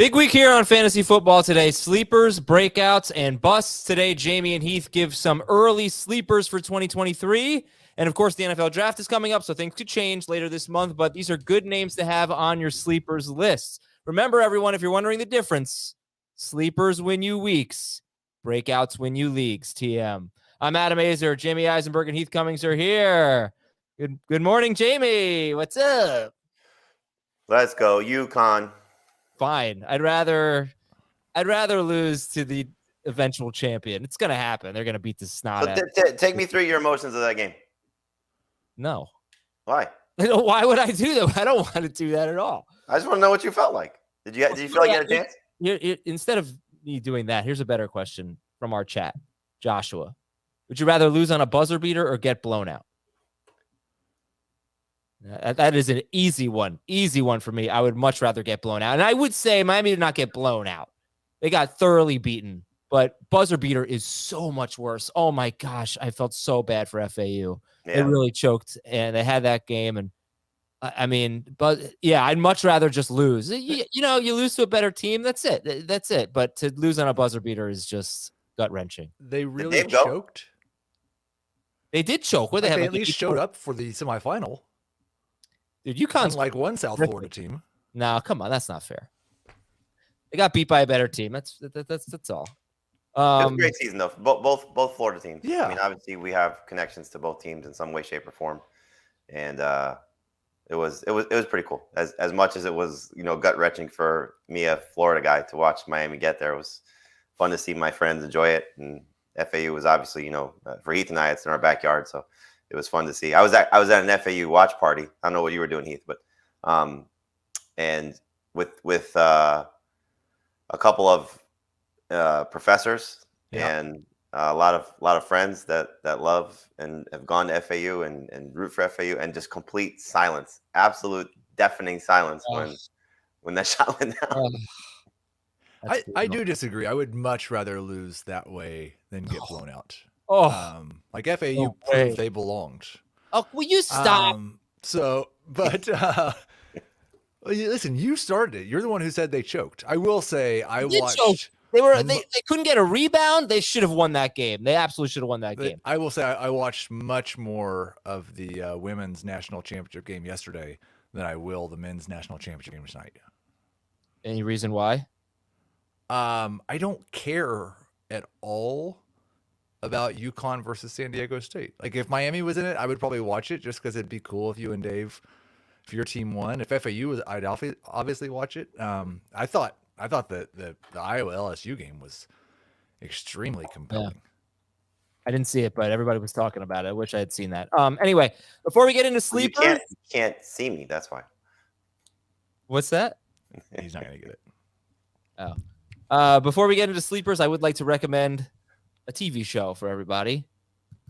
Big week here on Fantasy Football today. Sleepers, breakouts, and busts. Today, Jamey and Heath give some early sleepers for 2023. And, of course, the NFL draft is coming up, so things could change later this month. But these are good names to have on your sleepers list. Remember, everyone, if you're wondering the difference, sleepers win you weeks. Breakouts win you leagues. TM. I'm Adam Azer. Jamey Eisenberg and Heath Cummings are here. Good morning, Jamey. What's up? Let's go, UConn. Fine. I'd rather lose to the eventual champion. It's gonna happen. They're gonna beat the snot out. Take me through your emotions of that game. No. Why? Why would I do that? I don't want to do that at all. I just want to know what you felt like. Did you feel like you had a chance? Instead of me doing that, here's a better question from our chat. Joshua, would you rather lose on a buzzer beater or get blown out? That is an easy one. Easy one for me. I would much rather get blown out. And I would say Miami did not get blown out. They got thoroughly beaten. But buzzer beater is so much worse. Oh, my gosh. I felt so bad for FAU. Yeah. They really choked, and they had that game. And, I mean, but, yeah, I'd much rather just lose. You lose to a better team. That's it. That's it. But to lose on a buzzer beater is just gut-wrenching. They really choked? They did choke. What, they at least showed up for the semifinal. Dude, UConn's like one South Florida team. No, come on, that's not fair. They got beat by a better team. That's all. It was a great season though. Both Florida teams. Yeah. I mean, obviously we have connections to both teams in some way, shape, or form, and it was pretty cool. As much as it was, gut wrenching for me, a Florida guy, to watch Miami get there. It was fun to see my friends enjoy it, and FAU was obviously, for Heath and I, it's in our backyard, so. It was fun to see. I was at an FAU watch party. I don't know what you were doing, Heath, but and with a couple of professors and a lot of friends that love and have gone to FAU and root for FAU, and just complete silence, absolute deafening silence when that shot went down. I do disagree. I would much rather lose that way than get blown out. Like FAU proved they belonged. Oh, will you stop? Listen, you started it. You're the one who said they choked. I will say I watched. They couldn't get a rebound. They should have won that game. They absolutely should have won that game. I will say I watched much more of the women's national championship game yesterday than I will the men's national championship game tonight. Any reason why? I don't care at all about UConn versus San Diego State. Like, if Miami was in it, I would probably watch it just because it'd be cool if you and Dave, if your team won. If FAU was, I'd obviously watch it. I thought that the Iowa LSU game was extremely compelling. Yeah. I didn't see it, but everybody was talking about it. I wish I had seen that. Anyway, before we get into sleepers, you can't see me. That's why. What's that? He's not gonna get it. Before we get into sleepers, I would like to recommend a TV show for everybody.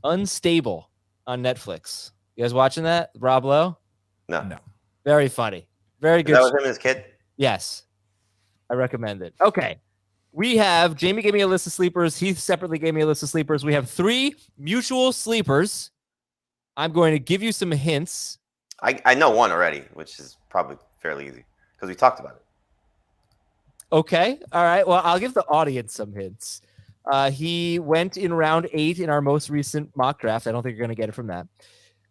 Unstable on Netflix. You guys watching that? Rob Lowe? No. Very funny. Very good. That was him and his kid? Yes. I recommend it. Okay. We have, Jamey gave me a list of sleepers. Heath separately gave me a list of sleepers. We have 3 mutual sleepers. I'm going to give you some hints. I know one already, which is probably fairly easy because we talked about it. Okay. All right. Well, I'll give the audience some hints. He went in round 8 in our most recent mock draft. I don't think you're going to get it from that.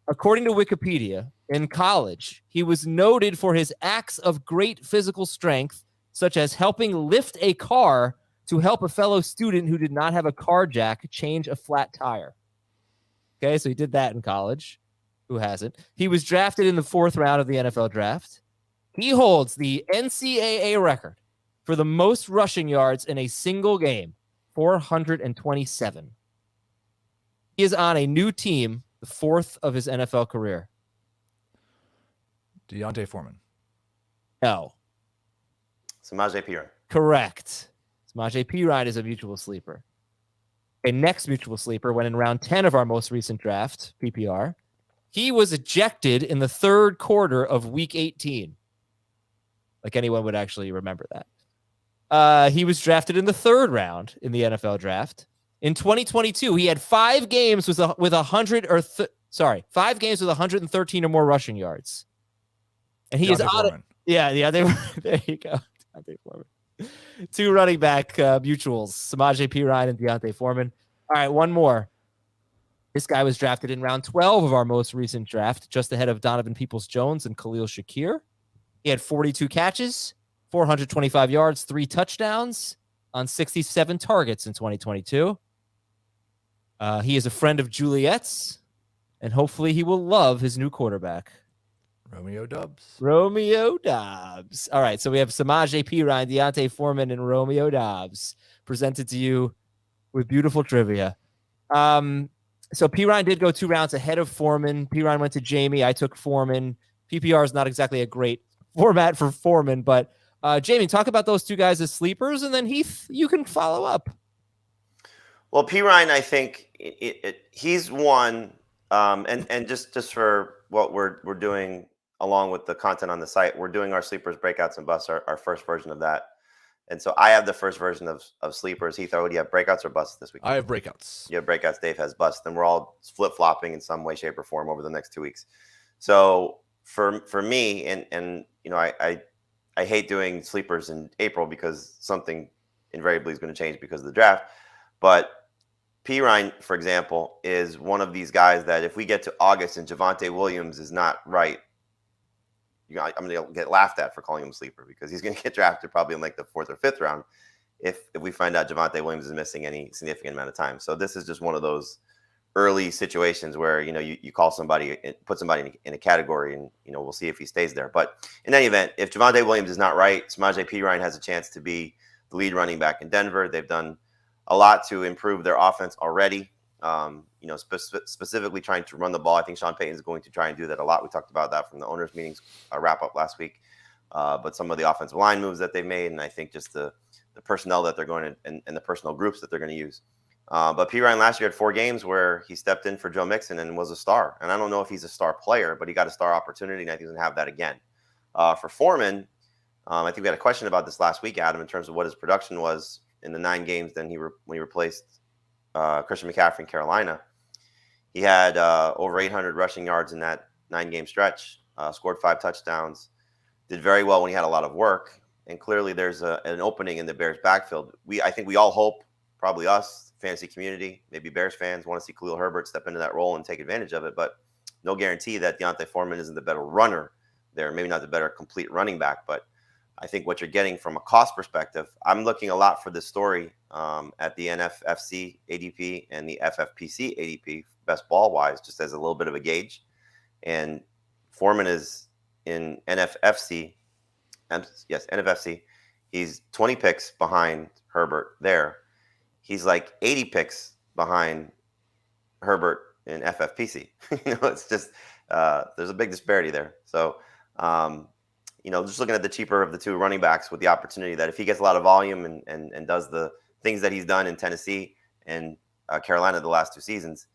According to Wikipedia, in college, he was noted for his acts of great physical strength, such as helping lift a car to help a fellow student who did not have a car jack change a flat tire. Okay, so he did that in college. Who hasn't? He was drafted in the 4th round of the NFL draft. He holds the NCAA record for the most rushing yards in a single game. 427. He is on a new team, the 4th of his NFL career. Deontay Foreman. No. Samaje Perine. Correct. Samaje Perine is a mutual sleeper. A next mutual sleeper went in round 10 of our most recent draft, PPR. He was ejected in the 3rd quarter of week 18. Like anyone would actually remember that. He was drafted in the 3rd round in the NFL draft. In 2022, he had 5 games with 5 games with 113 or more rushing yards. And he is on it. Yeah, there you go. Two running back mutuals, Samaje Perine and Deontay Foreman. All right, one more. This guy was drafted in round 12 of our most recent draft, just ahead of Donovan Peoples-Jones and Khalil Shakir. He had 42 catches, 425 yards, 3 touchdowns on 67 targets in 2022. He is a friend of Juliet's, and hopefully he will love his new quarterback. Romeo Doubs. Romeo Doubs. All right, so we have Samaje Perine, Deontay Foreman, and Romeo Doubs presented to you with beautiful trivia. So Perine did go 2 rounds ahead of Foreman. Perine went to Jamey. I took Foreman. PPR is not exactly a great format for Foreman, but Jamey, talk about those two guys as sleepers, and then Heath, you can follow up. Well, Perine, I think he's one, and just for what we're doing along with the content on the site, we're doing our sleepers, breakouts, and busts, our first version of that. And so I have the first version of sleepers. Heath, do you have breakouts or busts this week? I have breakouts. You have breakouts. Dave has busts. And we're all flip-flopping in some way, shape, or form over the next 2 weeks. So for me, and I hate doing sleepers in April because something invariably is going to change because of the draft. But Perine, for example, is one of these guys that if we get to August and Javonte Williams is not right, I'm going to get laughed at for calling him a sleeper because he's going to get drafted probably in like the 4th or 5th round if we find out Javonte Williams is missing any significant amount of time. So this is just one of those early situations where, you call somebody, put somebody in a category and, we'll see if he stays there. But in any event, if Javonte Williams is not right, Samaje Perine has a chance to be the lead running back in Denver. They've done a lot to improve their offense already. Specifically trying to run the ball. I think Sean Payton is going to try and do that a lot. We talked about that from the owners' meetings wrap up last week. But some of the offensive line moves that they've made, and I think just the personnel that they're going to and the personnel groups that they're going to use. But Perine last year had 4 games where he stepped in for Joe Mixon and was a star. And I don't know if he's a star player, but he got a star opportunity, and I think he's going to have that again. For Foreman, I think we had a question about this last week, Adam, in terms of what his production was in the 9 games when he replaced Christian McCaffrey in Carolina. He had over 800 rushing yards in that 9-game stretch, scored 5 touchdowns, did very well when he had a lot of work. And clearly there's an opening in the Bears backfield. I think we all hope, probably us, fantasy community, maybe Bears fans, want to see Khalil Herbert step into that role and take advantage of it. But no guarantee that Deontay Foreman isn't the better runner there, maybe not the better complete running back. But I think what you're getting from a cost perspective, I'm looking a lot for this story at the NFFC ADP and the FFPC ADP, best ball wise, just as a little bit of a gauge. And Foreman is in NFFC. Yes, NFFC. He's 20 picks behind Herbert there. He's like 80 picks behind Herbert in FFPC. It's just there's a big disparity there. So, just looking at the cheaper of the 2 running backs with the opportunity that if he gets a lot of volume and does the things that he's done in Tennessee and Carolina the last 2 seasons,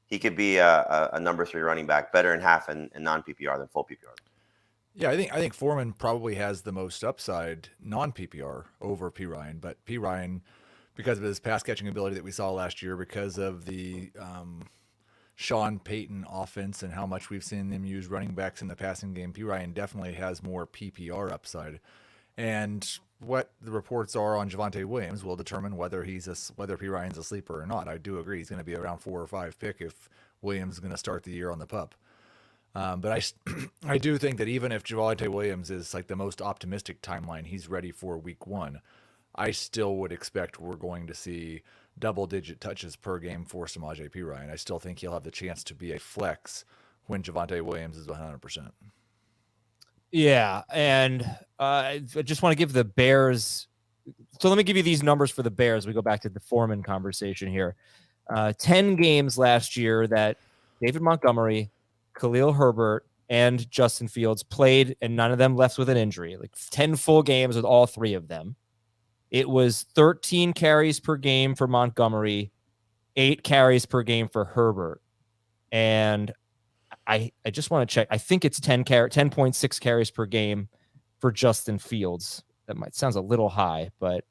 he could be a number 3 running back, better in half and non-PPR than full PPR. Yeah, I think Foreman probably has the most upside non-PPR over Perine, but Perine, because of his pass catching ability that we saw last year, because of the Sean Payton offense and how much we've seen them use running backs in the passing game, Perine definitely has more PPR upside. And what the reports are on Javonte Williams will determine whether Perine's a sleeper or not. I do agree he's going to be around 4 or 5 pick if Williams is going to start the year on the pup. But I do think that even if Javonte Williams is like the most optimistic timeline, he's ready for week 1, I still would expect we're going to see double-digit touches per game for Samaje Perine. I still think he'll have the chance to be a flex when Javonte Williams is 100%. Yeah, and I just want to give the Bears. So let me give you these numbers for the Bears. We go back to the Foreman conversation here. 10 games last year that David Montgomery, Khalil Herbert, and Justin Fields played, and none of them left with an injury. Like 10 full games with all 3 of them. It was 13 carries per game for Montgomery, 8 carries per game for Herbert. And I just want to check. I think it's 10.6 carries per game for Justin Fields. That sounds a little high, but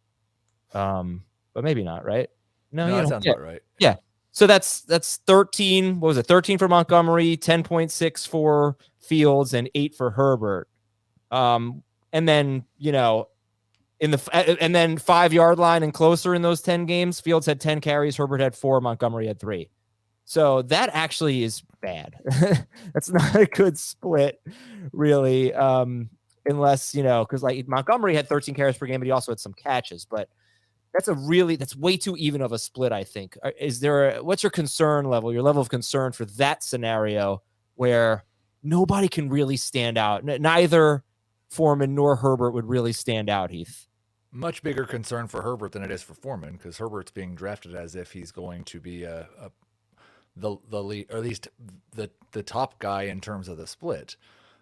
maybe not, right? No, that sounds about right. Yeah. So that's 13. What was it? 13 for Montgomery, 10.6 for Fields, and 8 for Herbert. And then, and then 5-yard line and closer in those 10 games, Fields had 10 carries, Herbert had 4, Montgomery had 3. So that actually is bad. That's not a good split, really. Unless, because like Montgomery had 13 carries per game, but he also had some catches. But that's way too even of a split, I think. What's your concern level, your level of concern for that scenario where nobody can really stand out? Neither Foreman nor Herbert would really stand out, Heath. Much bigger concern for Herbert than it is for Foreman, because Herbert's being drafted as if he's going to be the lead, or at least the top guy in terms of the split.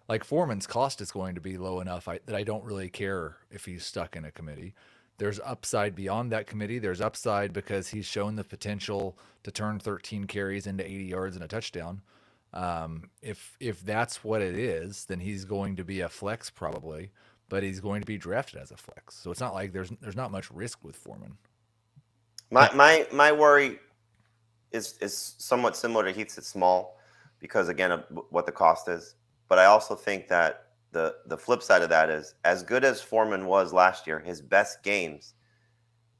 Like Foreman's cost is going to be low enough that I don't really care if he's stuck in a committee. There's upside beyond that committee. There's upside because he's shown the potential to turn 13 carries into 80 yards and a touchdown. If that's what it is, then he's going to be a flex probably, but he's going to be drafted as a flex. So it's not like there's not much risk with Foreman. My worry is somewhat similar to Heath's. It's small because, again, of what the cost is. But I also think that the flip side of that is, as good as Foreman was last year, his best games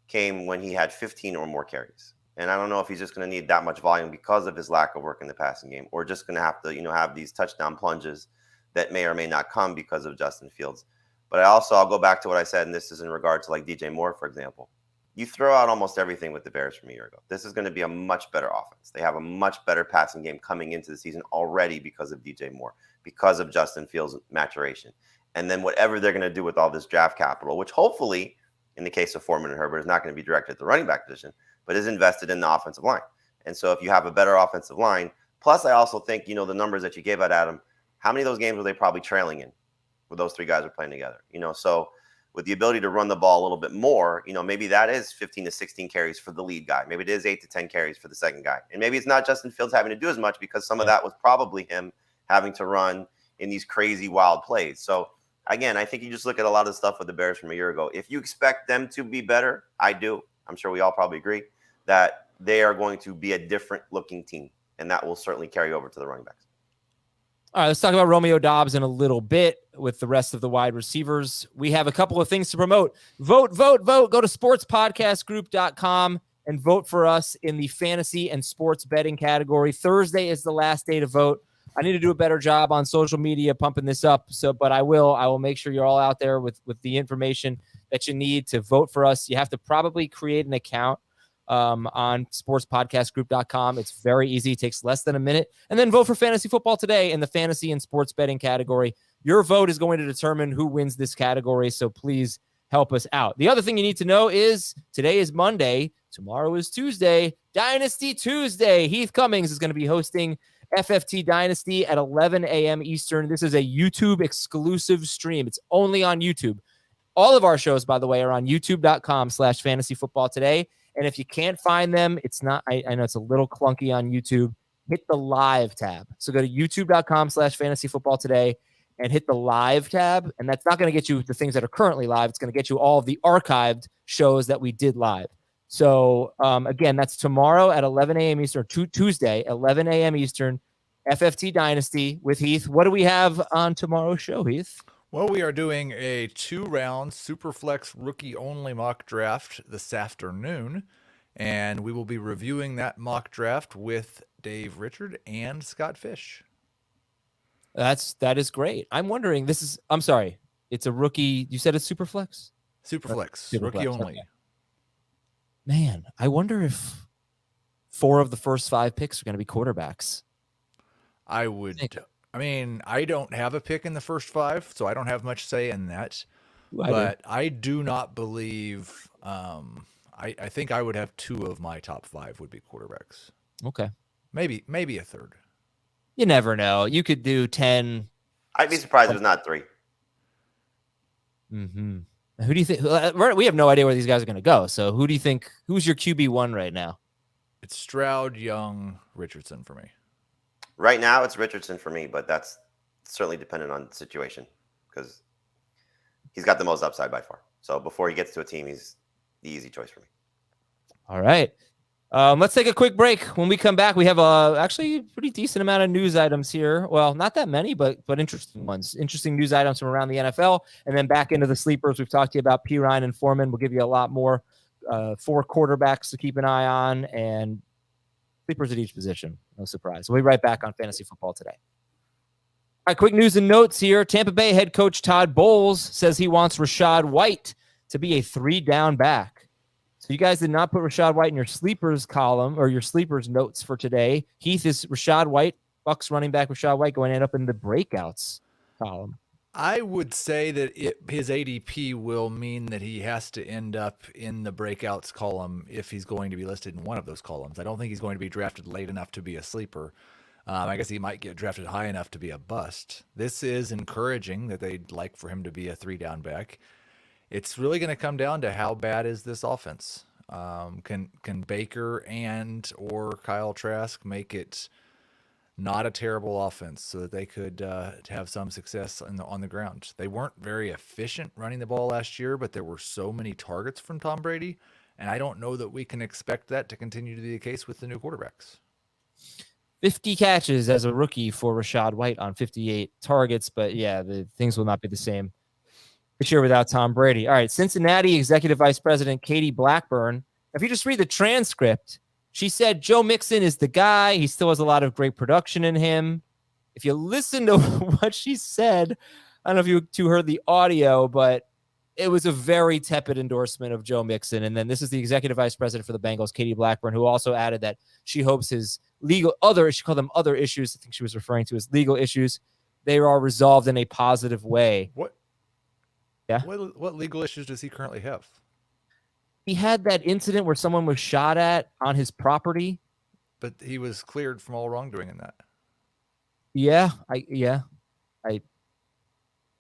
came when he had 15 or more carries. And I don't know if he's just going to need that much volume because of his lack of work in the passing game, or just going to have to, have these touchdown plunges that may or may not come because of Justin Fields. But I'll go back to what I said, and this is in regard to like DJ Moore, for example. You throw out almost everything with the Bears from a year ago. This is going to be a much better offense. They have a much better passing game coming into the season already because of DJ Moore, because of Justin Fields' maturation. And then whatever they're going to do with all this draft capital, which hopefully, in the case of Foreman and Herbert, is not going to be directed at the running back position, but is invested in the offensive line. And so if you have a better offensive line, plus I also think, the numbers that you gave out, Adam, how many of those games were they probably trailing in where those three guys were playing together? So with the ability to run the ball a little bit more, maybe that is 15 to 16 carries for the lead guy. Maybe it is 8 to 10 carries for the second guy. And maybe it's not Justin Fields having to do as much because some of that was probably him having to run in these crazy wild plays. So again, I think you just look at a lot of the stuff with the Bears from a year ago. If you expect them to be better, I do. I'm sure we all probably agree that they are going to be a different looking team, and that will certainly carry over to the running backs. All right, let's talk about Romeo Doubs in a little bit with the rest of the wide receivers. We have a couple of things to promote. Vote. Go to sportspodcastgroup.com and vote for us in the fantasy and sports betting category. Thursday is the last day to vote. I need to do a better job on social media pumping this up. But I will make sure you're all out there with the information that you need to vote for us. You have to probably create an account on sportspodcastgroup.com. It's very easy. It takes less than a minute. And then vote for Fantasy Football Today in the fantasy and sports betting category. Your vote is going to determine who wins this category, so please help us out. The other thing you need to know is today is Monday. Tomorrow is Tuesday. Dynasty Tuesday. Heath Cummings is going to be hosting FFT Dynasty at 11 a.m. Eastern. This is a YouTube exclusive stream. It's only on YouTube. All of our shows, by the way, are on youtube.com/fantasyfootballtoday. And if you can't find them, it's not, I know it's a little clunky on YouTube. Hit the live tab. So go to youtube.com/fantasyfootballtoday and hit the live tab. And that's not going to get you the things that are currently live. It's going to get you all of the archived shows that we did live. So again, that's tomorrow at 11 a.m. Eastern, Tuesday, 11 a.m. Eastern, FFT Dynasty with Heath. What do we have on tomorrow's show, Heath? Well, we are doing a 2-round Superflex rookie-only mock draft this afternoon, and we will be reviewing that mock draft with Dave Richard and Scott Fish. That is great. I'm wondering, I'm sorry, it's a rookie. You said it's Superflex? Superflex, rookie-only. Okay. Man, I wonder if 4 of the first 5 picks are going to be quarterbacks. I don't have a pick in the first 5, so I don't have much say in that. But I do not believe. I think I would have 2 of my top 5 would be quarterbacks. Okay, maybe a third. You never know. You could do 10. I'd be surprised if it was not 3. Mm-hmm. Who do you think? We have no idea where these guys are going to go. So who do you think? Who's your QB1 right now? It's Stroud, Young, Richardson for me. Right now, it's Richardson for me, but that's certainly dependent on the situation because he's got the most upside by far. So before he gets to a team, he's the easy choice for me. All right. Let's take a quick break. When we come back, we have actually a pretty decent amount of news items here. Well, not that many, but interesting ones. Interesting news items from around the NFL. And then back into the sleepers. We've talked to you about Pirine and Foreman. We'll give you a lot more 4 quarterbacks to keep an eye on and sleepers at each position. No surprise. We'll be right back on Fantasy Football Today. All right, quick news and notes here. Tampa Bay head coach Todd Bowles says he wants Rachaad White to be a 3-down back. So you guys did not put Rachaad White in your sleepers column or your sleepers notes for today. Heath is Rachaad White, Bucks running back Rachaad White going to end up in the breakouts column. I would say that his ADP will mean that he has to end up in the breakouts column if he's going to be listed in one of those columns. I don't think he's going to be drafted late enough to be a sleeper. I guess he might get drafted high enough to be a bust. This is encouraging that they'd like for him to be a 3-down back. It's really going to come down to how bad is this offense. Can Baker and or Kyle Trask make it not a terrible offense so that they could have some success on the ground? They weren't very efficient running the ball last year, but there were so many targets from Tom Brady, and I don't know that we can expect that to continue to be the case with the new quarterbacks. 50 catches as a rookie for Rachaad White on 58 targets, but yeah, the things will not be the same this year without Tom Brady. All right, Cincinnati Executive Vice President Katie Blackburn. If you just read the transcript, she said Joe Mixon is the guy. He still has a lot of great production in him. If you listen to what she said, I don't know if you two heard the audio, but it was a very tepid endorsement of Joe Mixon. And then this is the Executive Vice President for the Bengals, Katie Blackburn, who also added that she hopes his she called them other issues, I think she was referring to as legal issues, they are resolved in a positive way. What? Yeah. What legal issues does he currently have? He had that incident where someone was shot at on his property. But he was cleared from all wrongdoing in that.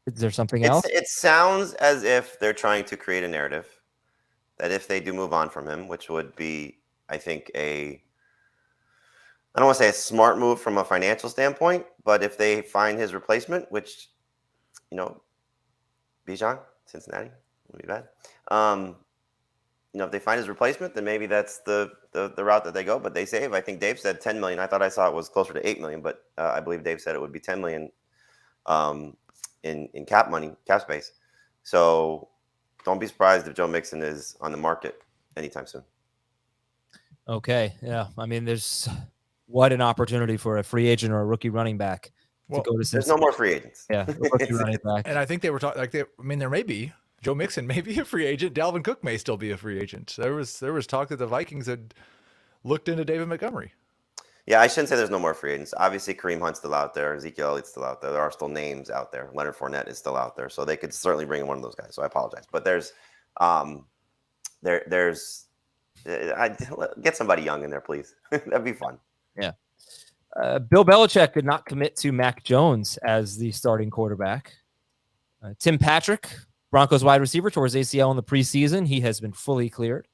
Is there something else? It sounds as if they're trying to create a narrative that if they do move on from him, which would be, I think, I don't want to say a smart move from a financial standpoint, but if they find his replacement, which, Bijan, Cincinnati, wouldn't be bad. If they find his replacement, then maybe that's the route that they go. But they save. I think Dave said $10 million. I thought I saw it was closer to $8 million, but I believe Dave said it would be $10 million in cap space. So don't be surprised if Joe Mixon is on the market anytime soon. Okay, yeah. I mean, what an opportunity for a free agent or a rookie running back to go to Cincinnati. There's no more free agents. Yeah, rookie running back. And I think they were talking. There may be. Joe Mixon may be a free agent. Dalvin Cook may still be a free agent. There was talk that the Vikings had looked into David Montgomery. Yeah, I shouldn't say there's no more free agents. Obviously, Kareem Hunt's still out there. Ezekiel Elliott's still out there. There are still names out there. Leonard Fournette is still out there. So they could certainly bring in one of those guys. So I apologize. But get somebody young in there, please. That'd be fun. Yeah. Bill Belichick did not commit to Mac Jones as the starting quarterback. Tim Patrick, Broncos wide receiver, tore his ACL in the preseason. He has been fully cleared.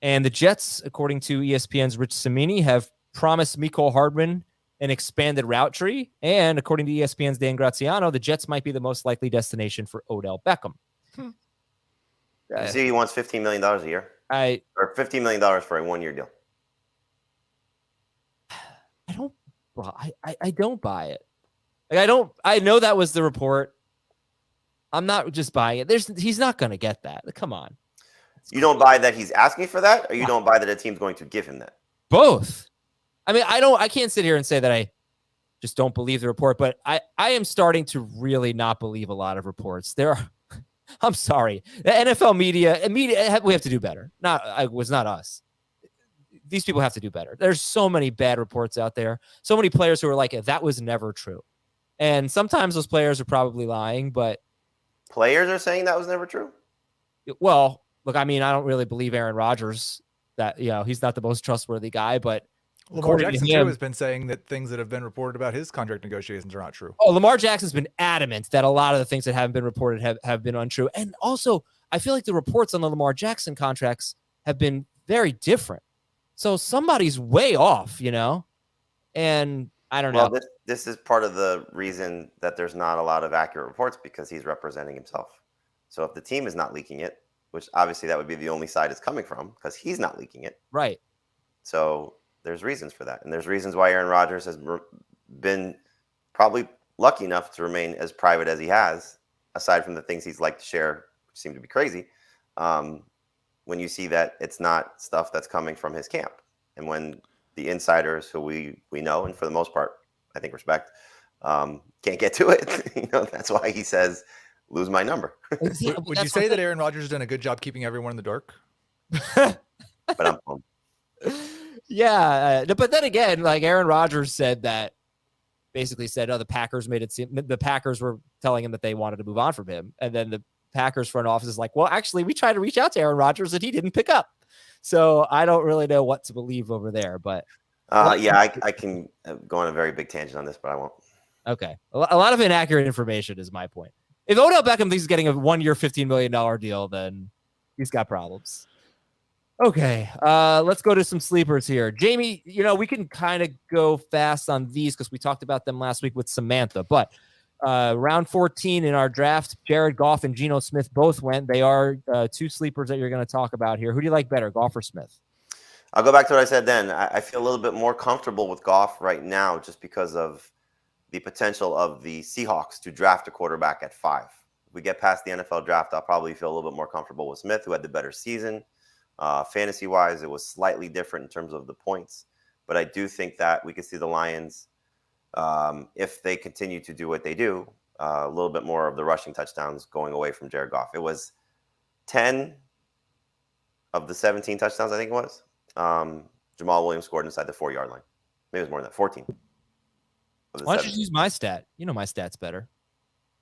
And the Jets, according to ESPN's Rich Cimini, have promised Mecole Hardman an expanded route tree. And according to ESPN's Dan Graziano, the Jets might be the most likely destination for Odell Beckham. You see, he wants $15 million a year. Or $15 million for a 1-year deal. I don't buy it. I know that was the report. I'm not just buying it. He's not going to get that. Come on. You don't buy that he's asking for that, or you don't buy that a team's going to give him that? Both. I mean, I can't sit here and say that I just don't believe the report, but I am starting to really not believe a lot of reports. I'm sorry. The NFL media, we have to do better. It was not us. These people have to do better. There's so many bad reports out there. So many players who are like, that was never true. And sometimes those players are probably lying, but players are saying that was never true. Well, look, I mean, I don't really believe Aaron Rodgers that, he's not the most trustworthy guy, but Lamar Jackson too has been saying that things that have been reported about his contract negotiations are not true. Oh, Lamar Jackson's been adamant that a lot of the things that haven't been reported have been untrue. And also, I feel like the reports on the Lamar Jackson contracts have been very different. So somebody's way off, and I don't know. Well, this is part of the reason that there's not a lot of accurate reports, because he's representing himself. So if the team is not leaking it, which obviously that would be the only side it's coming from, because he's not leaking it. Right. So there's reasons for that. And there's reasons why Aaron Rodgers has been probably lucky enough to remain as private as he has, aside from the things he's like to share, which seem to be crazy. When you see that it's not stuff that's coming from his camp. And when the insiders who we know, and for the most part, I think respect, can't get to it, that's why he says, lose my number. Would you say that Aaron Rodgers has done a good job keeping everyone in the dark? But I'm home. Yeah, but then again, like Aaron Rodgers said that, basically said, oh, the Packers made it seem the Packers were telling him that they wanted to move on from him, and then the Packers front office is like, well, actually, we tried to reach out to Aaron Rodgers and he didn't pick up. So I don't really know what to believe over there, but I can go on a very big tangent on this, but I won't. Okay, a lot of inaccurate information is my point. If Odell Beckham thinks he's getting a 1-year, $15 million deal, then he's got problems. Okay, let's go to some sleepers here. Jamey, we can kind of go fast on these because we talked about them last week with Samantha, but round 14 in our draft, Jared Goff and Geno Smith both went. They are two sleepers that you're going to talk about here. Who do you like better, Goff or Smith? I'll go back to what I said then. I feel a little bit more comfortable with Goff right now just because of the potential of the Seahawks to draft a quarterback at 5. If we get past the NFL draft, I'll probably feel a little bit more comfortable with Smith, who had the better season. Fantasy-wise, it was slightly different in terms of the points. But I do think that we could see the Lions, if they continue to do what they do, a little bit more of the rushing touchdowns going away from Jared Goff. It was 10 of the 17 touchdowns, I think it was. Jamal Williams scored inside the 4-yard line. Maybe it was more than that, 14. Why don't you use my stat? You know my stat's better.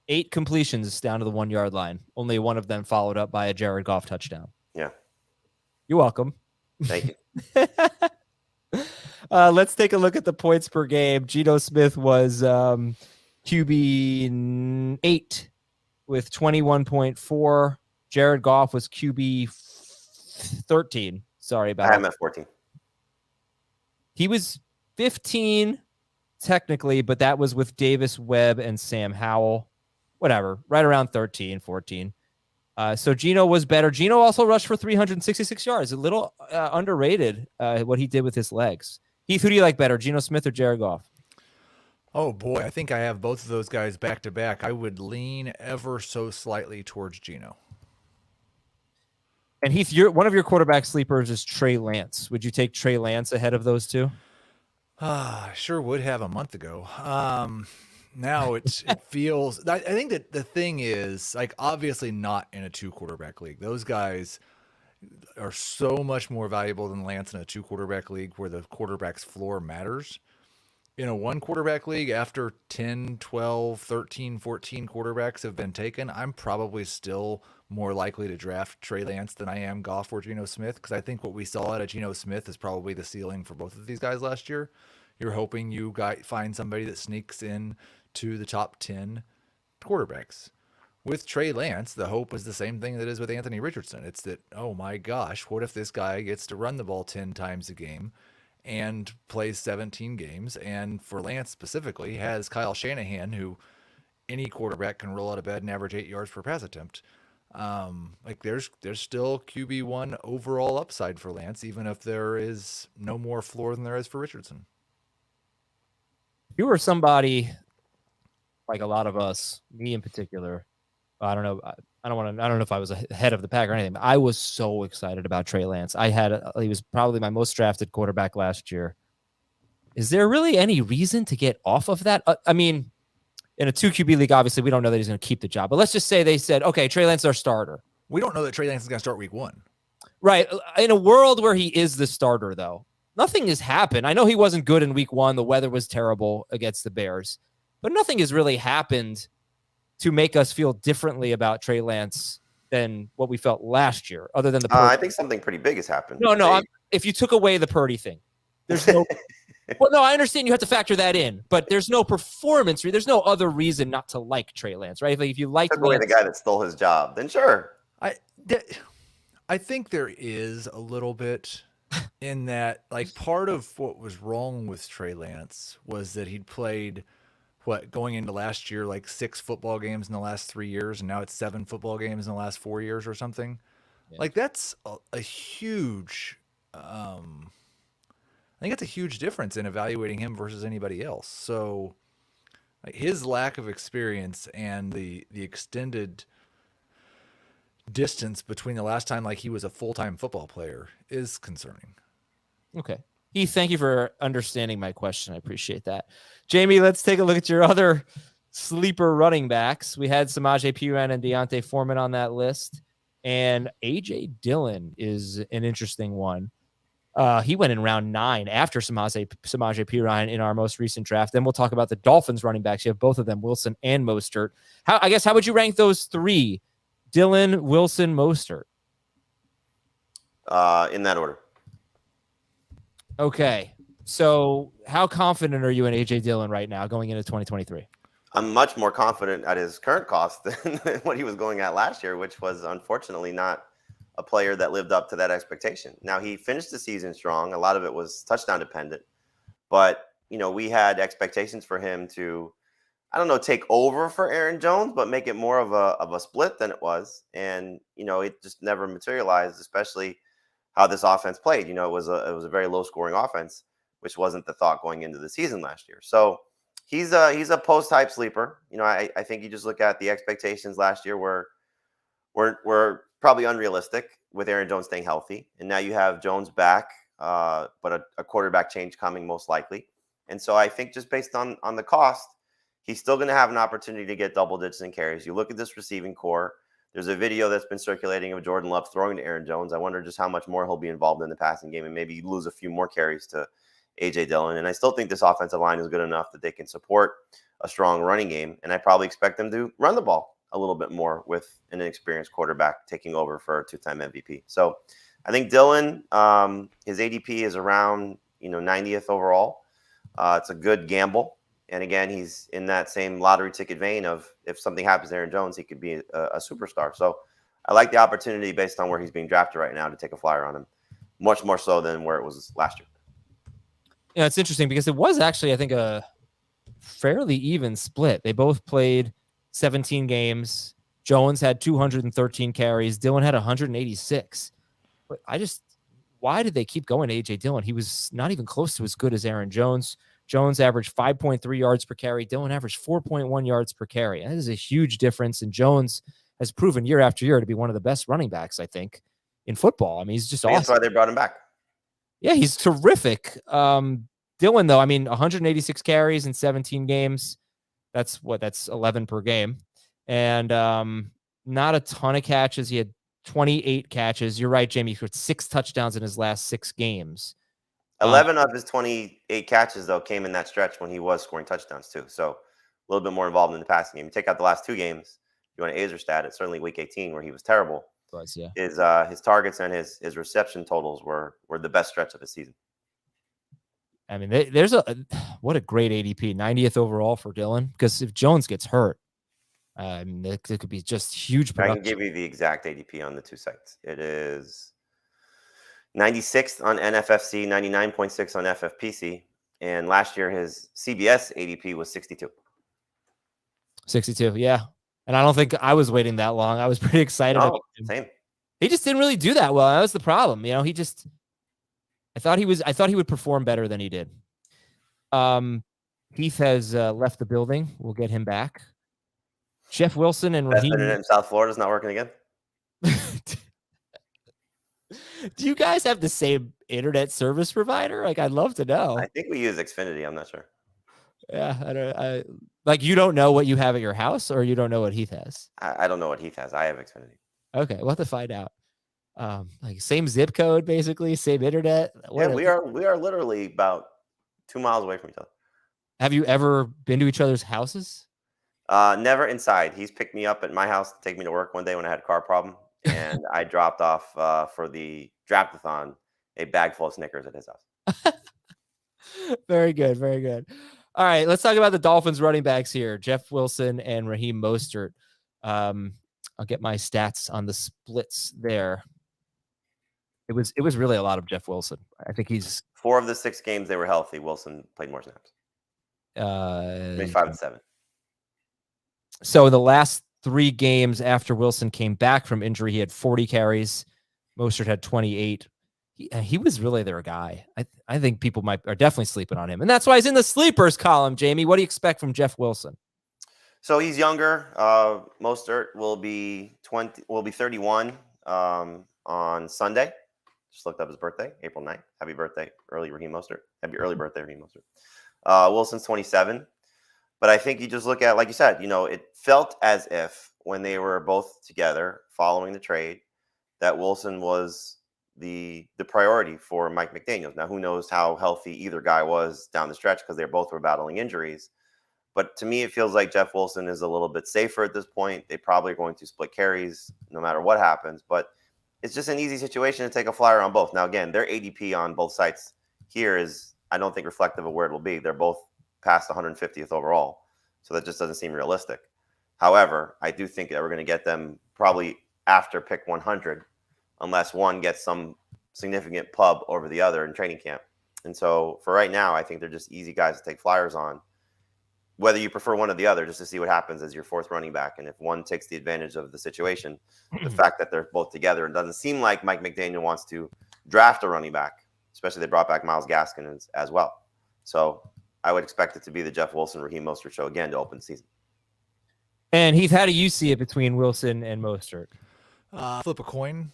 8 completions down to the 1-yard line. Only one of them followed up by a Jared Goff touchdown. Yeah. You're welcome. Thank you. Let's take a look at the points per game. Geno Smith was QB 8 with 21.4. Jared Goff was QB 13. Sorry about that. I'm at 14. He was 15 technically, but that was with Davis Webb and Sam Howell. Whatever, right around 13, 14. So Geno was better. Geno also rushed for 366 yards. A little underrated what he did with his legs. Heath, who do you like better, Geno Smith or Jared Goff? Oh, boy, I think I have both of those guys back to back. I would lean ever so slightly towards Geno. And Heath, one of your quarterback sleepers is Trey Lance. Would you take Trey Lance ahead of those two? I sure would have a month ago. Now it feels. I think that the thing is, like, obviously not in a 2-quarterback league. Those guys are so much more valuable than Lance in a 2-quarterback league where the quarterback's floor matters. In a 1-quarterback league, after 10, 12, 13, 14 quarterbacks have been taken, I'm probably still more likely to draft Trey Lance than I am Goff or Geno Smith, because I think what we saw out of Geno Smith is probably the ceiling for both of these guys last year. You're hoping you find somebody that sneaks in to the top 10 quarterbacks. With Trey Lance, the hope is the same thing that is with Anthony Richardson. It's that, oh my gosh, what if this guy gets to run the ball 10 times a game and plays 17 games? And for Lance specifically, has Kyle Shanahan, who any quarterback can roll out of bed and average 8 yards per pass attempt. There's still QB1 overall upside for Lance, even if there is no more floor than there is for Richardson. If you were somebody like a lot of us, me in particular, I don't know. I don't know if I was ahead of the pack or anything. But I was so excited about Trey Lance. He was probably my most drafted quarterback last year. Is there really any reason to get off of that? I mean, in a 2 QB league, obviously we don't know that he's going to keep the job. But let's just say they said, okay, Trey Lance is our starter. We don't know that Trey Lance is going to start week 1. Right. In a world where he is the starter, though, nothing has happened. I know he wasn't good in week 1. The weather was terrible against the Bears. But nothing has really happened to make us feel differently about Trey Lance than what we felt last year, other than the Purdy. I think something pretty big has happened. No. If you took away the Purdy thing, there's no. Well, no, I understand you have to factor that in, but there's no performance. There's no other reason not to like Trey Lance, right? Like if you like the guy that stole his job, then sure. I think there is a little bit in that, like, part of what was wrong with Trey Lance was that he'd played going into last year, like 6 football games in the last 3 years, and now it's 7 football games in the last 4 years or something. Yeah. Like, that's a huge think it's a huge difference in evaluating him versus anybody else. So his lack of experience and the extended distance between the last time like he was a full-time football player is concerning. Okay. Heath, thank you for understanding my question. I appreciate that. Jamey, let's take a look at your other sleeper running backs. We had Samaje Perine and Deontay Foreman on that list, and A.J. Dillon is an interesting one. He went in round 9 after Samaje Perine in our most recent draft. Then we'll talk about the Dolphins running backs. You have both of them, Wilson and Mostert. How would you rank those three? Dillon, Wilson, Mostert. In that order. Okay. So how confident are you in A.J. Dillon right now going into 2023? I'm much more confident at his current cost than what he was going at last year, which was unfortunately not a player that lived up to that expectation. Now, he finished the season strong. A lot of it was touchdown dependent. But, we had expectations for him to, take over for Aaron Jones, but make it more of a split than it was. And, it just never materialized, especially how this offense played. It was a very low scoring offense, which wasn't the thought going into the season last year. So he's a post-hype sleeper. I think you just look at the expectations last year were probably unrealistic with Aaron Jones staying healthy. And now you have Jones back, but a quarterback change coming most likely. And so I think just based on the cost, he's still going to have an opportunity to get double digits in carries. You look at this receiving core. There's a video that's been circulating of Jordan Love throwing to Aaron Jones. I wonder just how much more he'll be involved in the passing game, and maybe lose a few more carries to A.J. Dillon. And I still think this offensive line is good enough that they can support a strong running game. And I probably expect them to run the ball a little bit more with an inexperienced quarterback taking over for a 2-time MVP. So I think Dillon, his ADP is around 90th overall. It's a good gamble. And again, he's in that same lottery ticket vein of if something happens to Aaron Jones, he could be a superstar. So I like the opportunity based on where he's being drafted right now to take a flyer on him, much more so than where it was last year. Yeah, it's interesting because it was actually, I think, a fairly even split. They both played 17 games. Jones had 213 carries. Dillon had 186. But why did they keep going to A.J. Dillon? He was not even close to as good as Aaron Jones. Jones averaged 5.3 yards per carry. Dillon averaged 4.1 yards per carry. That is a huge difference. And Jones has proven year after year to be one of the best running backs, I think, in football. I mean, he's just awesome. That's why they brought him back. Yeah, he's terrific. Dillon, though, 186 carries in 17 games. That's 11 per game. And not a ton of catches. He had 28 catches. You're right, Jamey. He had 6 touchdowns in his last 6 games. 11 of his 28 catches, though, came in that stretch when he was scoring touchdowns, too. So a little bit more involved in the passing game. You take out the last 2 games, you want an Azer stat, it's certainly week 18 where he was terrible. Yeah. His targets and his reception totals were the best stretch of his season. I mean, what a great ADP, 90th overall for Dillon. Because if Jones gets hurt, it could be just huge production. I can give you the exact ADP on the 2 sites. It is 96th on NFFC, 99.6 on FFPC, and last year his CBS ADP was 62. 62, yeah. And I don't think I was waiting that long. I was pretty excited. No, same. He just didn't really do that well. That was the problem. I thought he would perform better than he did. Heath has left the building. We'll get him back. Jeff Wilson and Best Raheem. internet in South Florida is not working again. Do you guys have the same internet service provider? I'd love to know. I think we use Xfinity. I'm not sure. Yeah, you don't know what you have at your house, or you don't know what Heath has. I don't know what Heath has. I have Xfinity. Okay, we'll have to find out. Same zip code, basically, same internet. Yeah, we are literally about 2 miles away from each other. Have you ever been to each other's houses? Never inside. He's picked me up at my house to take me to work one day when I had a car problem, and I dropped off for the Draftathon a bag full of Snickers at his house. Very good, very good. All right, let's talk about the Dolphins running backs here. Jeff Wilson and Raheem Mostert. I'll get my stats on the splits there. It was really a lot of Jeff Wilson. I think he's 4 of the 6 games they were healthy. Wilson played more snaps. Maybe 5 and 7. So the last 3 games after Wilson came back from injury, he had 40 carries. Mostert had 28. he was really their guy. I think people are definitely sleeping on him, and that's why he's in the sleepers column. Jamey, what do you expect from Jeff Wilson? So he's younger. Mostert will be 31 on Sunday. Just looked up his birthday, April 9th. Happy birthday, early Raheem Mostert. Happy early birthday, Raheem Mostert. Wilson's 27. But I think you just look at, like you said, it felt as if when they were both together following the trade, that Wilson was the priority for Mike McDaniels. Now, who knows how healthy either guy was down the stretch because they both were battling injuries. But to me, it feels like Jeff Wilson is a little bit safer at this point. They probably are going to split carries no matter what happens. But it's just an easy situation to take a flyer on both. Now, again, their ADP on both sites here is, I don't think, reflective of where it will be. They're both past 150th overall. So that just doesn't seem realistic. However, I do think that we're going to get them probably after pick 100, unless one gets some significant pub over the other in training camp. And so for right now, I think they're just easy guys to take flyers on. Whether you prefer one or the other, just to see what happens as your fourth running back. And if one takes the advantage of the situation, the fact that they're both together, it doesn't seem like Mike McDaniel wants to draft a running back, especially they brought back Myles Gaskin as well. So I would expect it to be the Jeff Wilson, Raheem Mostert show again to open the season. And Heath, how do you see it between Wilson and Mostert? Flip a coin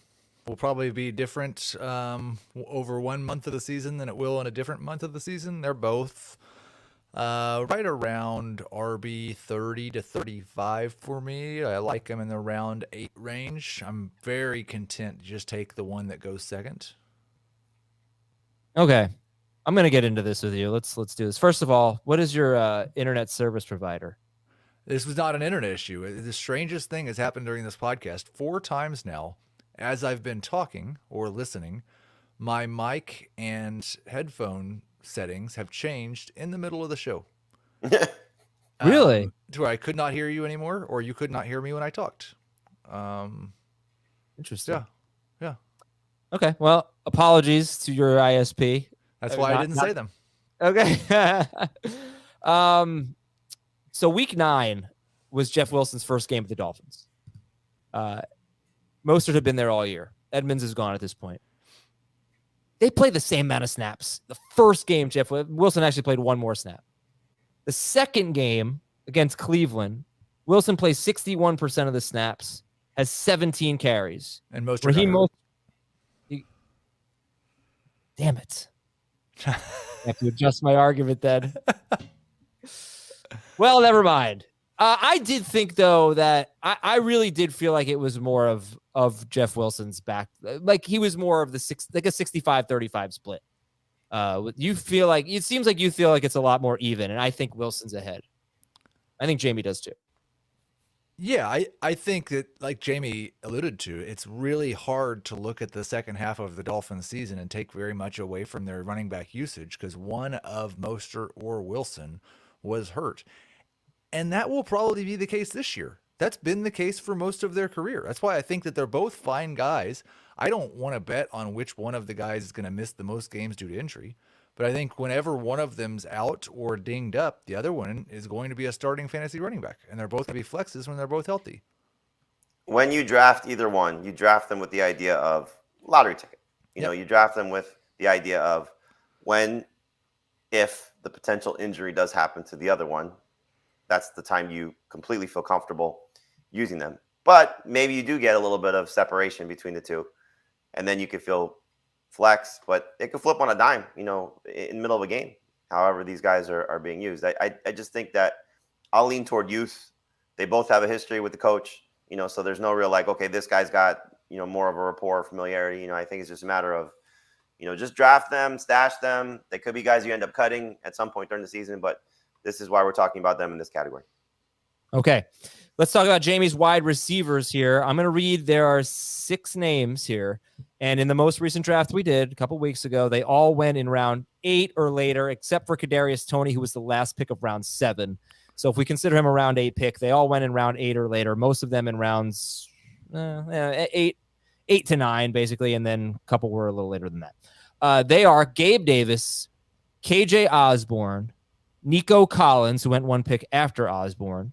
will probably be different over 1 month of the season than it will in a different month of the season. They're both right around RB 30 to 35 for me. I like them in the round 8 range. I'm very content to just take the one that goes second. Okay. I'm going to get into this with you. Let's do this. First of all, what is your internet service provider? This was not an internet issue. The strangest thing has happened during this podcast 4 times now. As I've been talking or listening, my mic and headphone settings have changed in the middle of the show. Really? To where I could not hear you anymore, or you could not hear me when I talked. Interesting. Yeah. Okay. Well, apologies to your ISP. That's why I didn't say them. Okay. So week 9 was Jeff Wilson's first game with the Dolphins. Mostert had been there all year. Edmonds is gone at this point. They played the same amount of snaps. The first game, Jeff Wilson actually played one more snap. The second game against Cleveland, Wilson plays 61% of the snaps, has 17 carries. And Mostert. Damn it. I have to adjust my argument then. Well, never mind. I did think, though, that I really did feel like it was more of Jeff Wilson's back. Like he was more of a 65-35 split. You feel like it seems like you feel like it's a lot more even, and I think Wilson's ahead. I think Jamey does too. Yeah, I think that, like Jamey alluded to, it's really hard to look at the second half of the Dolphins season and take very much away from their running back usage because one of Mostert or Wilson was hurt. And that will probably be the case this year. That's been the case for most of their career. That's why I think that they're both fine guys. I don't want to bet on which one of the guys is going to miss the most games due to injury. But I think whenever one of them's out or dinged up, the other one is going to be a starting fantasy running back. And they're both going to be flexes when they're both healthy. When you draft either one, you draft them with the idea of lottery ticket. You draft them with the idea of if the potential injury does happen to the other one, that's the time you completely feel comfortable using them. But maybe you do get a little bit of separation between the two, and then you could feel flex, but it could flip on a dime, in the middle of a game, however these guys are being used. I just think that I'll lean toward youth. They both have a history with the coach, so there's no real okay, this guy's got, more of a rapport or familiarity. I think it's just a matter of, just draft them, stash them. They could be guys you end up cutting at some point during the season, but this is why we're talking about them in this category. Okay. Let's talk about Jamey's wide receivers here. I'm going to read. There are 6 names here. And in the most recent draft we did a couple weeks ago, they all went in round 8 or later, except for Kadarius Toney, who was the last pick of round 7. So if we consider him a round 8 pick, they all went in round 8 or later. Most of them in rounds 8 to 9, basically. And then a couple were a little later than that. They are Gabe Davis, KJ Osborne, Nico Collins, who went 1 pick after Osborne,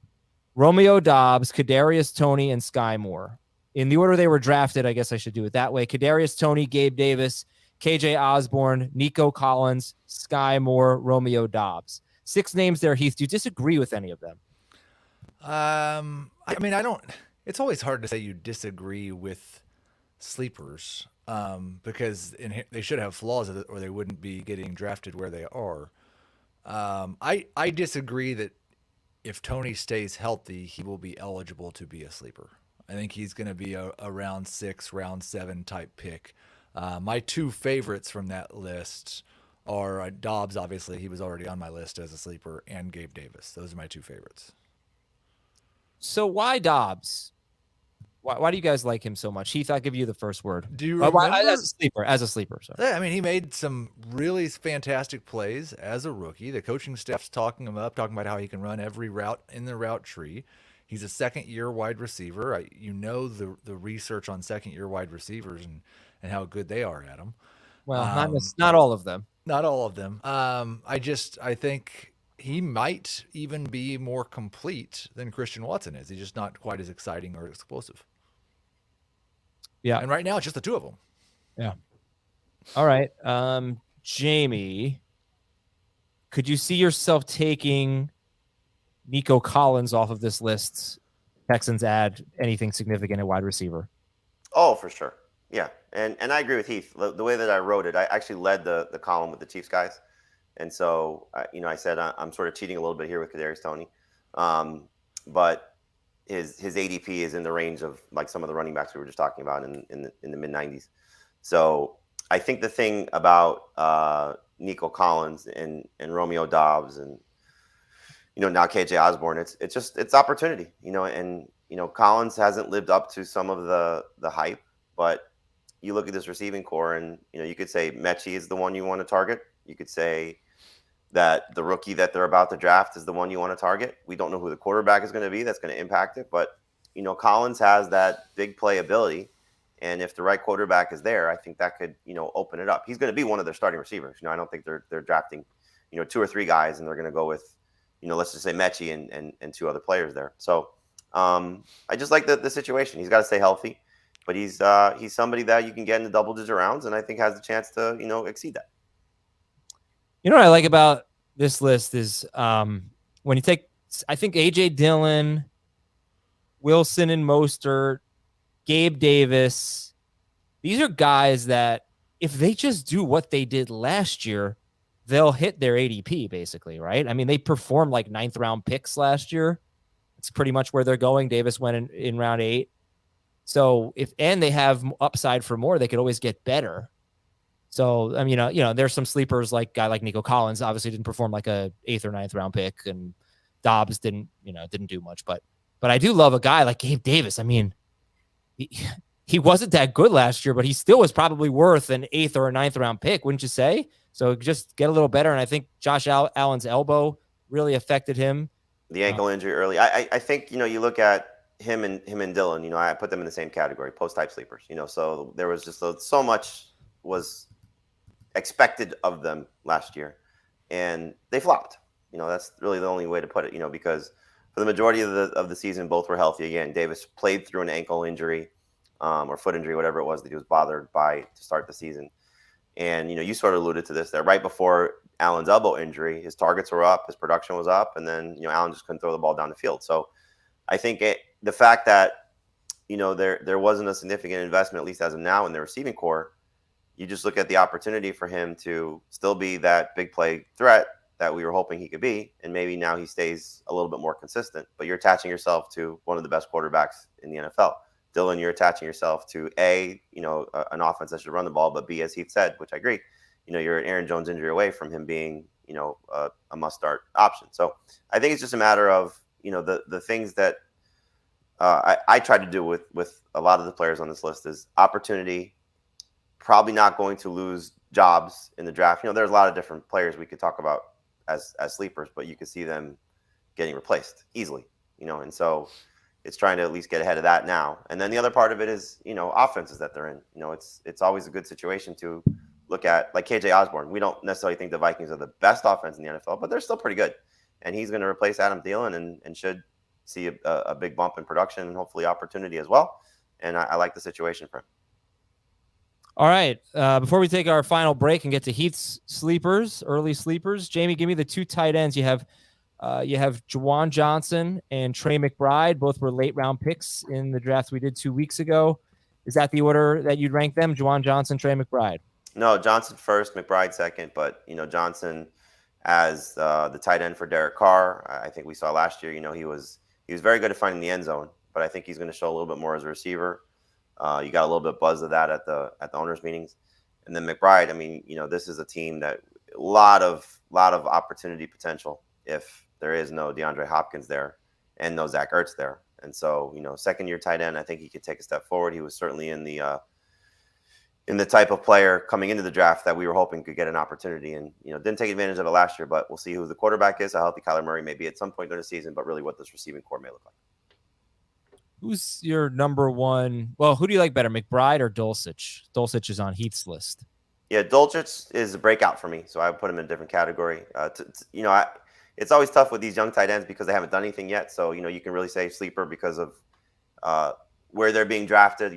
Romeo Doubs, Kadarius Toney, and Sky Moore. In the order they were drafted, I guess I should do it that way. Kadarius Toney, Gabe Davis, KJ Osborne, Nico Collins, Sky Moore, Romeo Dobbs. 6 names there, Heath. Do you disagree with any of them? I mean, I don't. It's always hard to say you disagree with sleepers because they should have flaws or they wouldn't be getting drafted where they are. I disagree that if Tony stays healthy, he will be eligible to be a sleeper. I think he's going to be a round 6, round 7 type pick. My 2 favorites from that list are Dobbs. Obviously, he was already on my list as a sleeper, and Gabe Davis. Those are my 2 favorites. So why Dobbs? Why do you guys like him so much? Heath, I'll give you the first word. Do you remember? As a sleeper. Sorry. Yeah, I mean, he made some really fantastic plays as a rookie. The coaching staff's talking him up, talking about how he can run every route in the route tree. He's a second-year wide receiver. The research on second-year wide receivers and how good they are at them. Well, not all of them. Not all of them. I think he might even be more complete than Christian Watson is. He's just not quite as exciting or explosive. Yeah. And right now, it's just the 2 of them. Yeah. All right. Jamey, could you see yourself taking Nico Collins off of this list? Texans add anything significant at wide receiver? Oh, for sure. Yeah. And I agree with Heath. The way that I wrote it, I actually led the column with the Chiefs guys. And so, I said I'm sort of cheating a little bit here with Kadarius Toney. But his ADP is in the range of like some of the running backs we were just talking about in the mid 90s. So I think the thing about Nico Collins and Romeo Dobbs and now KJ Osborne, it's opportunity, and Collins hasn't lived up to some of the hype, but you look at this receiving core and you could say Mechie is the one you want to target. You could say that the rookie that they're about to draft is the one you want to target. We don't know who the quarterback is going to be that's going to impact it, but Collins has that big play ability, and if the right quarterback is there, I think that could open it up. He's going to be one of their starting receivers. I don't think they're drafting 2 or 3 guys and they're going to go with let's just say Mechie and 2 other players there. So I just like the situation. He's got to stay healthy, but he's somebody that you can get into double-digit rounds, and I think has the chance to exceed that. What I like about this list is when you take, I think A.J. Dillon, Wilson and Mostert, Gabe Davis, these are guys that if they just do what they did last year, they'll hit their ADP basically, right? I mean, they performed like 9th round picks last year. It's pretty much where they're going. Davis went in round 8. So and they have upside for more, they could always get better. So, I mean, there's some sleepers like guy like Nico Collins obviously didn't perform like a 8th or 9th round pick, and Dobbs didn't do much, but I do love a guy like Gabe Davis. I mean, he wasn't that good last year, but he still was probably worth an 8th or a 9th round pick, wouldn't you say? So just get a little better. And I think Josh Allen's elbow really affected him. The ankle injury early. I think, you look at him and Dillon, I put them in the same category, post-type sleepers, so there was just so much was expected of them last year, and they flopped. That's really the only way to put it, because for the majority of the season, both were healthy. Again, Davis played through an ankle injury or foot injury, whatever it was that he was bothered by to start the season. And, you sort of alluded to this there right before Allen's elbow injury, his targets were up, his production was up, and then, Allen just couldn't throw the ball down the field. So I think the fact that, there wasn't a significant investment, at least as of now, in the receiving core, you just look at the opportunity for him to still be that big play threat that we were hoping he could be. And maybe now he stays a little bit more consistent, but you're attaching yourself to one of the best quarterbacks in the NFL. Dylan, you're attaching yourself to an offense that should run the ball, but B, as Heath said, which I agree, you're an Aaron Jones injury away from him being, a must-start option. So I think it's just a matter of, the things that I try to do with a lot of the players on this list is opportunity, probably not going to lose jobs in the draft. There's a lot of different players we could talk about as sleepers, but you could see them getting replaced easily, and so it's trying to at least get ahead of that now. And then the other part of it is, offenses that they're in. It's always a good situation to look at, like KJ Osborne. We don't necessarily think the Vikings are the best offense in the NFL, but they're still pretty good. And he's going to replace Adam Thielen and should see a big bump in production and hopefully opportunity as well. And I like the situation for him. All right. Before we take our final break and get to Heath's sleepers, early sleepers, Jamey, give me the 2 tight ends. You have Juwan Johnson and Trey McBride. Both were late round picks in the draft we did 2 weeks ago. Is that the order that you'd rank them? Juwan Johnson, Trey McBride? No, Johnson first, McBride second. But, Johnson as the tight end for Derek Carr. I think we saw last year, he was very good at finding the end zone, but I think he's going to show a little bit more as a receiver. You got a little bit buzz of that at the owners' meetings. And then McBride, this is a team that a lot of opportunity potential if there is no DeAndre Hopkins there and no Zach Ertz there. And so, second-year tight end, I think he could take a step forward. He was certainly in the type of player coming into the draft that we were hoping could get an opportunity, and didn't take advantage of it last year. But we'll see who the quarterback is, how healthy Kyler Murray may be at some point during the season, but really what this receiving core may look like. Who's your number one? Well, who do you like better, McBride or Dulcich? Dulcich is on Heath's list. Yeah, Dulcich is a breakout for me, so I would put him in a different category. It's always tough with these young tight ends because they haven't done anything yet. So, you can really say sleeper because of where they're being drafted.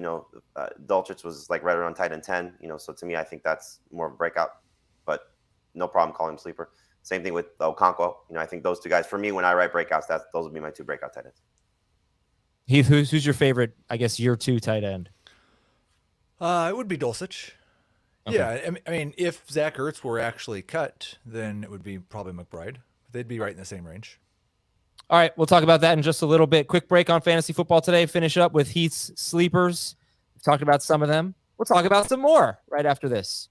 Dulcich was like right around tight end 10. So to me, I think that's more of a breakout, but no problem calling him sleeper. Same thing with Okonkwo. I think those 2 guys, for me, when I write breakouts, those would be my 2 breakout tight ends. Heath, who's your favorite, I guess, year 2 tight end? It would be Dulcich. Okay. Yeah, I mean, if Zach Ertz were actually cut, then it would be probably McBride. They'd be right in the same range. All right, we'll talk about that in just a little bit. Quick break on fantasy football today. Finish up with Heath's sleepers. We've talked about some of them. We'll talk about some more right after this.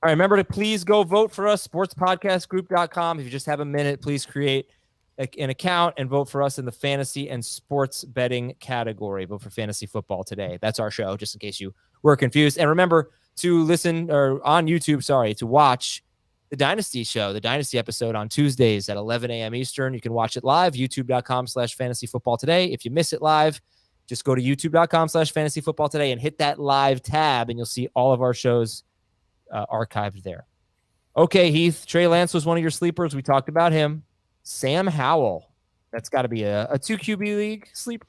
All right, remember to please go vote for us, sportspodcastgroup.com. If you just have a minute, please create an account and vote for us in the fantasy and sports betting category. Vote for fantasy football today. That's our show, just in case you were confused. And remember to listen, or on YouTube, to watch the Dynasty show, the Dynasty episode on Tuesdays at 11 a.m. Eastern. You can watch it live, youtube.com/fantasyfootball today. If you miss it live, just go to youtube.com/fantasyfootball today and hit that live tab, and you'll see all of our shows archived there. Okay, Heath, Trey Lance was one of your sleepers. We talked about him. Sam Howell, that's got to be a 2 QB league sleeper.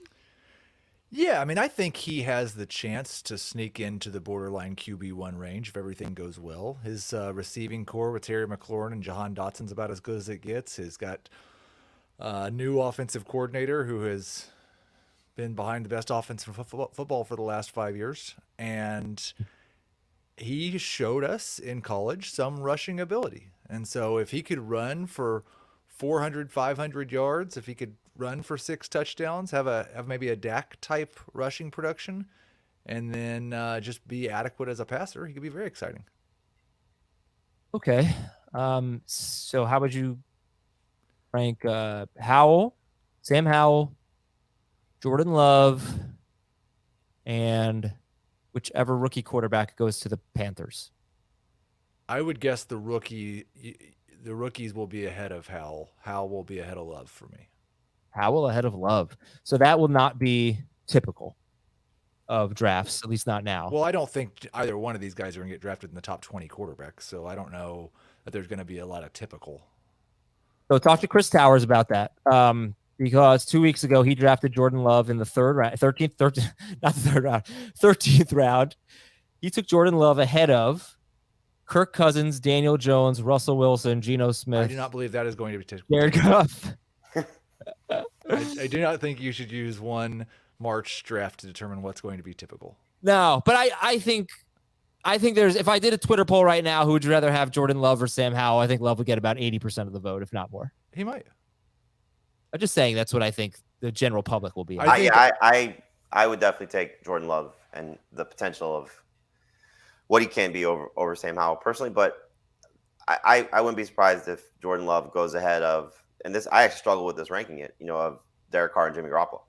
Yeah, I think he has the chance to sneak into the borderline QB1 range if everything goes well. His receiving core with Terry McLaurin and Jahan Dotson's about as good as it gets. He's got a new offensive coordinator who has been behind the best offensive football for the last 5 years. And he showed us in college some rushing ability. And so if he could run for 400, 500 yards, if he could run for 6 touchdowns, have maybe a Dak type rushing production, and then just be adequate as a passer, he could be very exciting. Okay. So how would you rank Howell, Sam Howell, Jordan Love, and whichever rookie quarterback goes to the Panthers? I would guess the rookies will be ahead of Howell. Howell will be ahead of Love for me. Howell ahead of Love. So that will not be typical of drafts, at least not now. Well, I don't think either one of these guys are going to get drafted in the top 20 quarterbacks, so I don't know that there's going to be a lot of typical. So talk to Chris Towers about that, because 2 weeks ago he drafted Jordan Love in the 13th round. He took Jordan Love ahead of Kirk Cousins, Daniel Jones, Russell Wilson, Geno Smith. I do not believe that is going to be typical. Jared Goff. I do not think you should use one March draft to determine what's going to be typical. No, but I think there's, if I did a Twitter poll right now, who would you rather have, Jordan Love or Sam Howell? I think Love would get about 80% of the vote, if not more. He might. I'm just saying that's what I think the general public will be. I would definitely take Jordan Love and the potential of what he can be over Sam Howell personally, but I wouldn't be surprised if Jordan Love goes ahead of, and this, I actually struggle with this ranking it, of Derek Carr and Jimmy Garoppolo.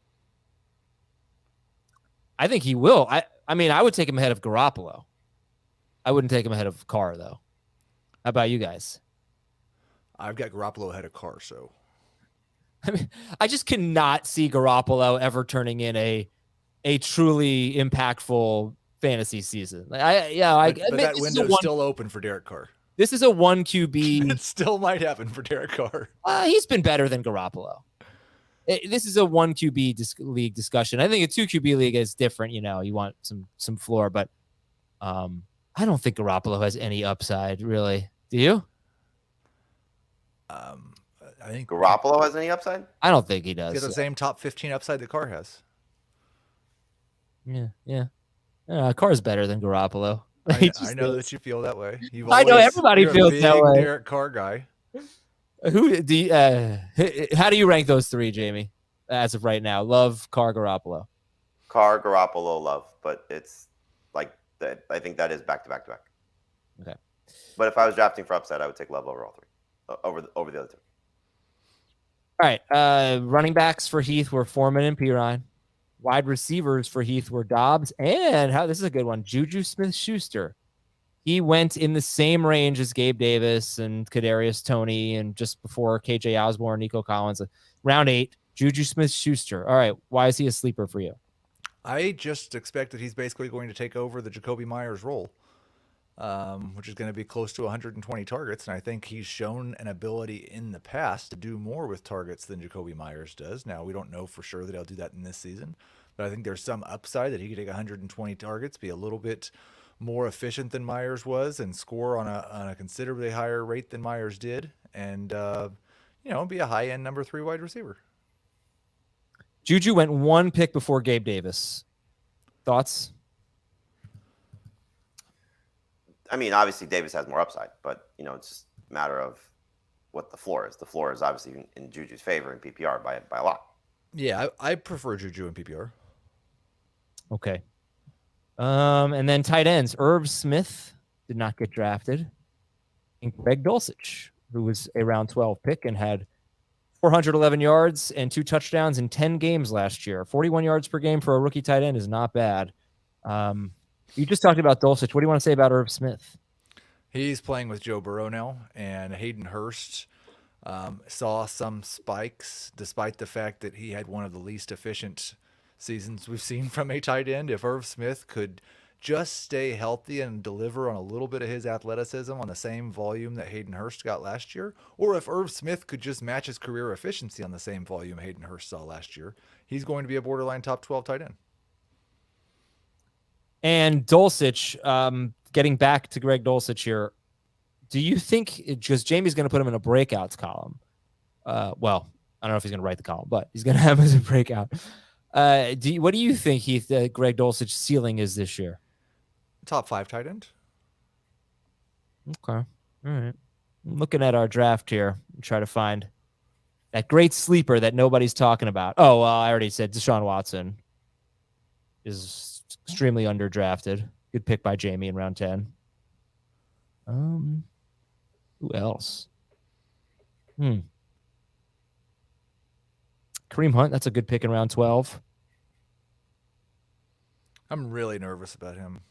I think he will. I would take him ahead of Garoppolo. I wouldn't take him ahead of Carr, though. How about you guys? I've got Garoppolo ahead of Carr, so. I just cannot see Garoppolo ever turning in a truly impactful fantasy season. But that window is still open for Derek Carr. This is a 1 QB. It still might happen for Derek Carr. He's been better than Garoppolo. This is a 1 QB league discussion. I think a 2 QB league is different. You want some floor, but I don't think Garoppolo has any upside, really. Do you? I think Garoppolo has any upside? I don't think he he's does. got the same top 15 upside that Carr has. Yeah. Carr's better than Garoppolo. I know that you feel that way. I know everybody you're feels a big that way. Derek Carr guy. Who do you, how do you rank those three, Jamey, as of right now? Love, Carr, Garoppolo. Carr, Garoppolo, Love, but it's like that. I think that is back to back to back. Okay. But if I was drafting for upside, I would take Love over all three, over the other two. All right. Running backs for Heath were Foreman and Pirine. Wide receivers for Heath were Dobbs and this is a good one, Juju Smith-Schuster. He went in the same range as Gabe Davis and Kadarius Toney, and just before KJ Osborne, Nico Collins. Round 8, Juju Smith-Schuster. All right, why is he a sleeper for you? I just expect that he's basically going to take over the Jacoby Myers role, which is going to be close to 120 targets. And I think he's shown an ability in the past to do more with targets than Jacoby Myers does. Now, we don't know for sure that he'll do that in this season, but I think there's some upside that he could take 120 targets, be a little bit more efficient than Myers was, and score on a considerably higher rate than Myers did, and be a high-end number 3 wide receiver. Juju went 1 pick before Gabe Davis. Thoughts? I mean, obviously Davis has more upside, but it's just a matter of what the floor is. The floor is obviously in Juju's favor in PPR by a lot. Yeah, I prefer Juju in PPR. Okay. And then tight ends. Irv Smith did not get drafted. And Greg Dulcich, who was a round 12 pick and had 411 yards and 2 touchdowns in 10 games last year. 41 yards per game for a rookie tight end is not bad. You just talked about Dulcich. What do you want to say about Irv Smith? He's playing with Joe Burrow now, and Hayden Hurst saw some spikes, despite the fact that he had one of the least efficient seasons we've seen from a tight end. If Irv Smith could just stay healthy and deliver on a little bit of his athleticism on the same volume that Hayden Hurst got last year, or if Irv Smith could just match his career efficiency on the same volume Hayden Hurst saw last year, he's going to be a borderline top 12 tight end. And Dulcich, getting back to Greg Dulcich here, do you think, because Jamey's going to put him in a breakouts column, well, I don't know if he's going to write the column, but he's going to have him as a breakout. What do you think, Heath, Greg Dulcich's ceiling is this year? Top 5 tight end. Okay. All right. I'm looking at our draft here and try to find that great sleeper that nobody's talking about. Oh, well, I already said Deshaun Watson is extremely underdrafted. Good pick by Jamey in round 10. Who else? Kareem Hunt, that's a good pick in round 12. I'm really nervous about him.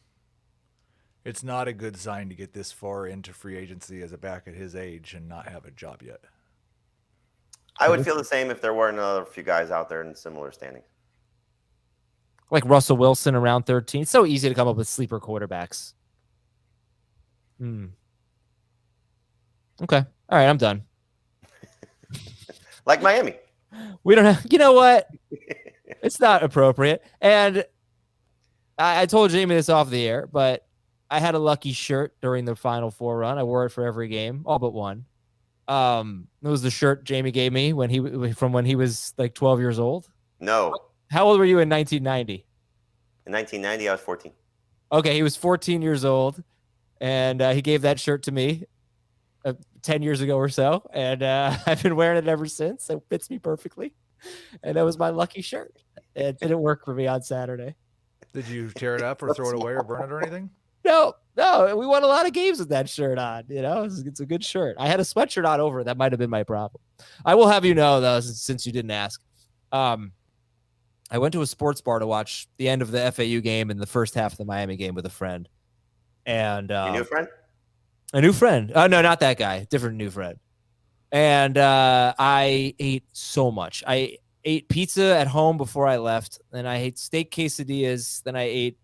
It's not a good sign to get this far into free agency as a back at his age and not have a job yet. I would feel the same if there weren't another few guys out there in similar standings. Like Russell Wilson around 13. It's so easy to come up with sleeper quarterbacks. Okay. All right, I'm done. Like Miami. We don't have, you know what? It's not appropriate. And I told Jamey this off the air, but I had a lucky shirt during the Final Four run. I wore it for every game, all but one. It was the shirt Jamey gave me when he was like 12 years old. No. How old were you in 1990? In 1990, I was 14. Okay, he was 14 years old, and he gave that shirt to me 10 years ago or so, and I've been wearing it ever since. It fits me perfectly, and that was my lucky shirt. It didn't work for me on Saturday. Did you tear it up or throw it away or burn it or anything? No, we won a lot of games with that shirt on. It's a good shirt. I had a sweatshirt on over it. That might have been my problem. I will have you know, though, since you didn't ask, I went to a sports bar to watch the end of the FAU game and the first half of the Miami game with a friend. And Your new friend? A new friend. Oh, no, not that guy. Different new friend. And I ate so much. I ate pizza at home before I left. Then I ate steak quesadillas. Then I ate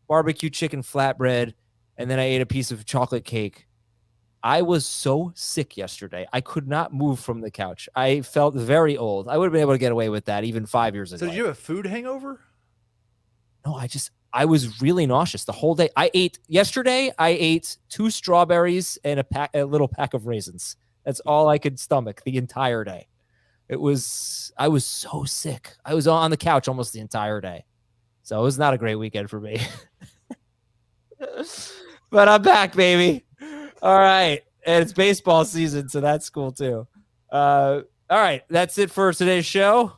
barbecue chicken flatbread. And then I ate a piece of chocolate cake. I was so sick yesterday. I could not move from the couch. I felt very old. I would have been able to get away with that even 5 years ago. So did you have a food hangover? No, I was really nauseous the whole day. Yesterday I ate 2 strawberries and a little pack of raisins. That's all I could stomach the entire day. I was so sick. I was on the couch almost the entire day. So it was not a great weekend for me. But I'm back, baby. All right. And it's baseball season, so that's cool too. All right. That's it for today's show.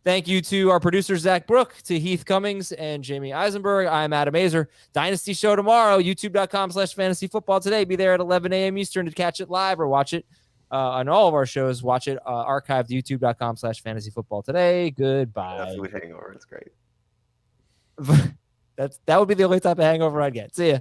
Thank you to our producer, Zach Brook, to Heath Cummings and Jamey Eisenberg. I'm Adam Azer. Dynasty show tomorrow, youtube.com/fantasyfootball today. Be there at 11 a.m. Eastern to catch it live or watch it on all of our shows. Watch it archived, youtube.com/fantasyfootball today. Goodbye. Food hangover. It's great. That would be the only type of hangover I'd get. See ya.